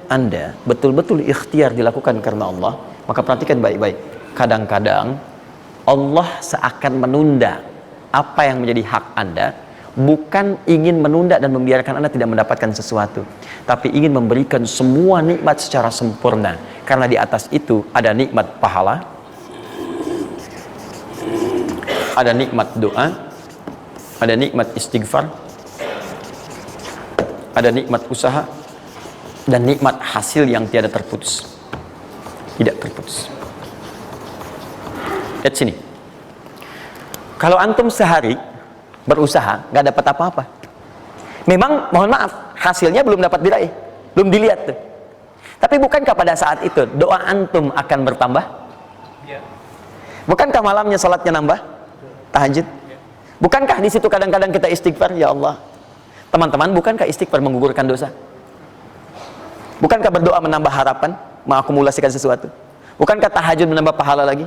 Anda betul-betul ikhtiar dilakukan karena Allah, maka perhatikan baik-baik. Kadang-kadang Allah seakan menunda apa yang menjadi hak Anda, bukan ingin menunda dan membiarkan Anda tidak mendapatkan sesuatu, tapi ingin memberikan semua nikmat secara sempurna. Karena di atas itu ada nikmat pahala, ada nikmat doa, ada nikmat istighfar, ada nikmat usaha, dan nikmat hasil yang tiada terputus, tidak terputus. Lihat sini, kalau antum sehari berusaha nggak dapat apa-apa, memang mohon maaf hasilnya belum dapat diraih, belum dilihat tuh. Tapi bukankah pada saat itu doa antum akan bertambah? Bukankah malamnya salatnya nambah? Tahajud? Bukankah di situ kadang-kadang kita istighfar, ya Allah? Teman-teman, bukankah istighfar menggugurkan dosa? Bukankah berdoa menambah harapan, mengakumulasikan sesuatu? Bukankah tahajud menambah pahala lagi?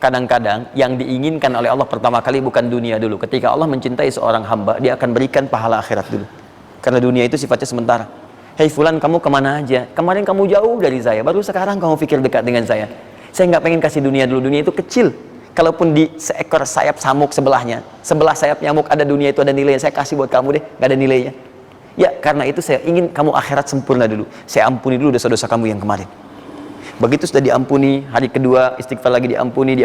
Kadang-kadang yang diinginkan oleh Allah pertama kali bukan dunia dulu. Ketika Allah mencintai seorang hamba, dia akan berikan pahala akhirat dulu. Karena dunia itu sifatnya sementara. Hei fulan, kamu kemana aja? Kemarin kamu jauh dari saya, baru sekarang kamu pikir dekat dengan saya. Saya nggak pengen kasih dunia dulu, dunia itu kecil. Kalaupun di seekor sayap samuk sebelahnya, sebelah sayap nyamuk ada dunia itu ada nilainya, saya kasih buat kamu deh, nggak ada nilainya. Ya, karena itu saya ingin kamu akhirat sempurna dulu. Saya ampuni dulu dosa-dosa kamu yang kemarin. Begitu sudah diampuni, hari kedua istighfar lagi diampuni,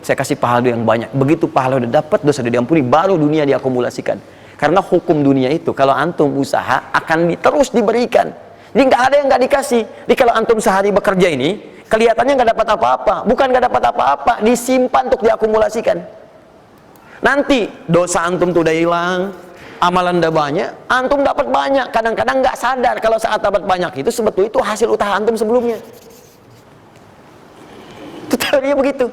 saya kasih pahala yang banyak. Begitu pahala udah dapat, dosa udah diampuni, baru dunia diakumulasikan. Karena hukum dunia itu, kalau antum usaha akan terus diberikan. Jadi nggak ada yang nggak dikasih. Jadi kalau antum sehari bekerja ini, kelihatannya nggak dapat apa-apa. Bukan nggak dapat apa-apa, disimpan untuk diakumulasikan. Nanti dosa antum tuh udah hilang, amalan udah banyak, antum dapat banyak. Kadang-kadang nggak sadar kalau saat dapat banyak itu sebetulnya itu hasil usaha antum sebelumnya. Itu teorinya begitu.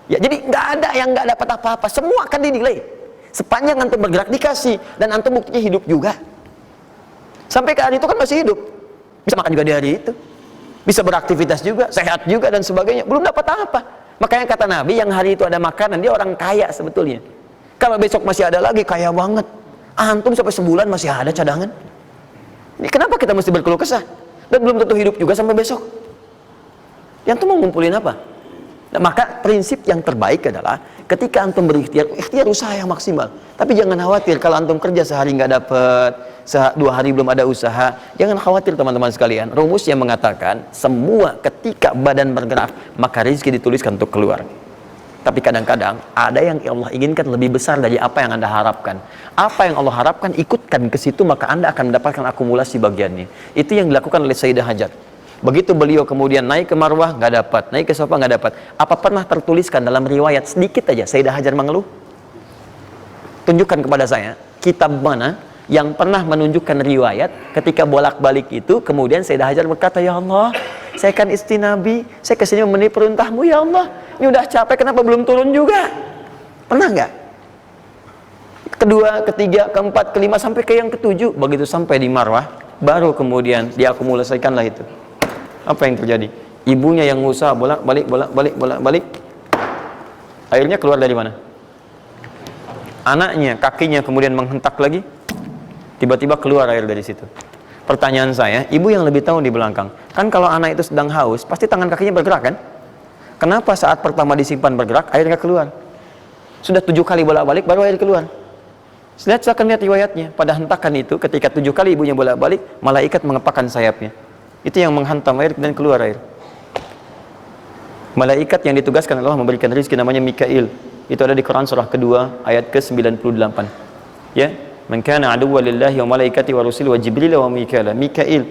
Ya, jadi nggak ada yang nggak dapat apa-apa, semua akan dinilai. Sepanjang antum bergerak dikasih, dan antum buktinya hidup juga. Sampai ke hari itu kan masih hidup, bisa makan juga di hari itu, bisa beraktivitas juga, sehat juga dan sebagainya. Belum dapat apa. Makanya kata Nabi, yang hari itu ada makanan, dia orang kaya sebetulnya. Kalau besok masih ada lagi, kaya banget. Antum sampai sebulan masih ada cadangan. Ini kenapa kita mesti berkeluh kesah? Dan belum tentu hidup juga sampai besok. Yang tuh mau ngumpulin apa? Nah, maka prinsip yang terbaik adalah ketika antum berikhtiar, ikhtiar usaha yang maksimal. Tapi jangan khawatir kalau antum kerja sehari nggak dapat, 2 hari belum ada usaha. Jangan khawatir teman-teman sekalian. Rumus yang mengatakan semua ketika badan bergerak maka rezeki dituliskan untuk keluar. Tapi kadang-kadang ada yang Allah inginkan lebih besar dari apa yang Anda harapkan. Apa yang Allah harapkan ikutkan ke situ, maka Anda akan mendapatkan akumulasi bagiannya. Itu yang dilakukan oleh Sayyidah Hajar. Begitu beliau kemudian naik ke Marwah nggak dapat, naik ke Safa nggak dapat. Apa pernah tertuliskan dalam riwayat sedikit aja Sayyidah Hajar mengeluh? Tunjukkan kepada saya kitab mana yang pernah menunjukkan riwayat ketika bolak-balik itu kemudian Sayyidah Hajar berkata, ya Allah, saya kan istri Nabi, saya kesini memenuhi perintahmu, ya Allah, ini udah capek, kenapa belum turun juga? Pernah nggak? Kedua, ketiga, keempat, kelima, sampai ke yang ketujuh. Begitu sampai di Marwah, baru kemudian diakumulasikanlah itu. Apa yang terjadi? Ibunya yang usaha bolak-balik. Airnya keluar dari mana? Anaknya, kakinya kemudian menghentak lagi. Tiba-tiba keluar air dari situ. Pertanyaan saya, ibu yang lebih tahu di belakang. Kan kalau anak itu sedang haus, pasti tangan kakinya bergerak kan? Kenapa saat pertama disimpan bergerak, airnya keluar? Sudah 7 kali bolak-balik, baru air keluar. Silakan lihat riwayatnya. Pada hentakan itu, ketika 7 kali ibunya bolak-balik, malaikat mengepakkan sayapnya. Itu yang menghantam air dan keluar air. Malaikat yang ditugaskan Allah memberikan rezeki namanya Mikail. Itu ada di Quran surah kedua ayat ke-98. Ya, man kana aduwwan lillahi wa malaikati wa rusuli wa jibril wa mikail. Mikail.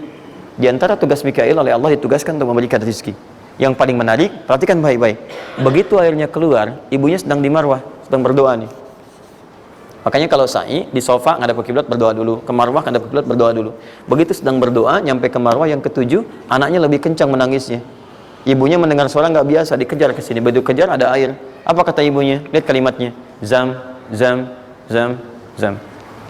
Di antara tugas Mikail oleh Allah ditugaskan untuk memberikan rezeki. Yang paling menarik, perhatikan baik-baik. Begitu airnya keluar, ibunya sedang di Marwah, sedang berdoa nih. Makanya kalau sa'i di sofa ngadep ke kiblat berdoa dulu, ke Marwah ngadep ke kiblat berdoa dulu. Begitu sedang berdoa nyampe ke Marwah yang ke-7, anaknya lebih kencang menangisnya. Ibunya mendengar suara nggak biasa, dikejar ke sini. Begitu kejar ada air. Apa kata ibunya? Lihat kalimatnya. Zam, zam, zam, zam.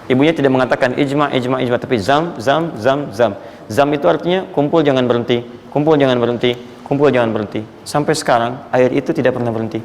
Ibunya tidak mengatakan ijma, tapi zam, zam, zam, zam. Zam itu artinya kumpul jangan berhenti, kumpul jangan berhenti, kumpul jangan berhenti. Sampai sekarang air itu tidak pernah berhenti.